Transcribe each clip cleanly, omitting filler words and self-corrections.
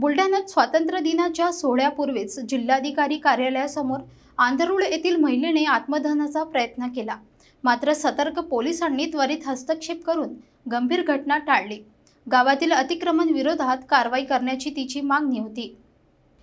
बुलढाण्यात स्वातंत्र्य दिनाच्या सोहळ्यापूर्वीच जिल्हाधिकारी कार्यालयासमोर आंधरुळ येथील महिलेने आत्मदहनाचा प्रयत्न केला। मात्र सतर्क पोलिसांनी त्वरित हस्तक्षेप करून गंभीर घटना टाळली। गावातील अतिक्रमण विरोधात कारवाई करण्याची तिची मागणी होती।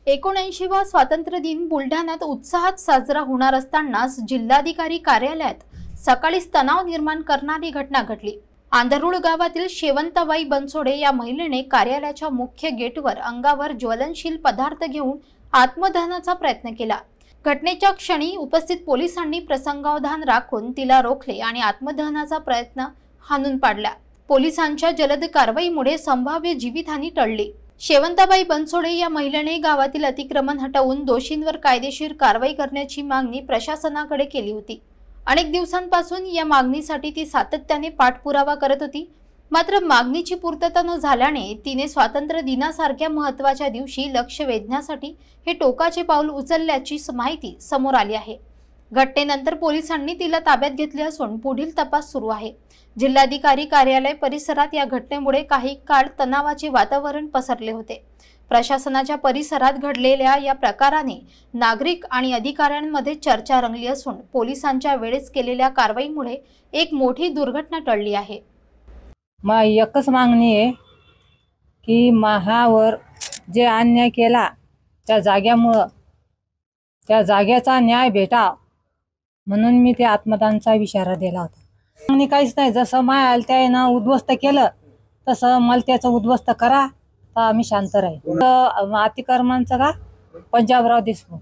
79वा स्वातंत्र्य दिन बुलढाण्यात उत्साहात साजरा होणार असतानाच जिल्हाधिकारी कार्यालयात सकाळीच तणाव निर्माण करणारी घटना घडली। आंधरुळ गावातील शेवंताबाई बनसोडे या महिलेने कार्यालयाच्या मुख्य गेटवर अंगावर ज्वलनशील पदार्थ घेऊन आत्मदहनाचा प्रयत्न केला। घटनेच्या क्षणी उपस्थित पोलिसांनी प्रसंगावधान राखून तिला रोखले आणि आत्मदहनाचा प्रयत्न हाणून पाडला। पोलिसांच्या जलद कारवाईमुळे संभाव्य जीवितहानी टळली। शेवंताबाई बनसोडे या महिलेने गावातील अतिक्रमण हटवून दोषींवर कायदेशीर कारवाई करण्याची मागणी प्रशासनाकडे केली होती। अनेक दिवसांपासून या मागणीसाठी ती सातत्याने पाठपुरावा करत होती। मात्र मागणीची पूर्तता न झाल्याने तिने स्वातंत्र्य दिनासारख्या महत्त्वाच्या दिवशी लक्ष वेधण्यासाठी हे टोकाचे पाऊल उचलल्याची माहिती समोर आली आहे। घटनेनंतर पोलिसांनी तिला ताब्यात घेतले असून पुढील तपास सुरू आहे। जिल्हाधिकारी कार्यालय परिसरात या घटनेमुळे काही काळ तणावाचे वातावरण पसरले होते। प्रशासनाच्या परिसरात घडलेल्या या प्रकाराने नागरिक आणि अधिकाऱ्यांमध्ये चर्चा रंगली असून पोलिसांच्या वेळेस केलेल्या कारवाईमुळे एक मोठी दुर्घटना टळली आहे। एकच मागणी आहे की महावर जे अन्याय केला त्या जाग्यामुळे त्या जागेचा न्याय भेटावा म्हणून मी ते आत्मदानाचा इशारा दिला होता। मागणी काहीच नाही, जसं माय त्यानं उद्ध्वस्त केलं तसं मला त्याचं उद्ध्वस्त करा तर आम्ही शांत राहील। अतिक्रमणचं का पंजाबराव देशमुख।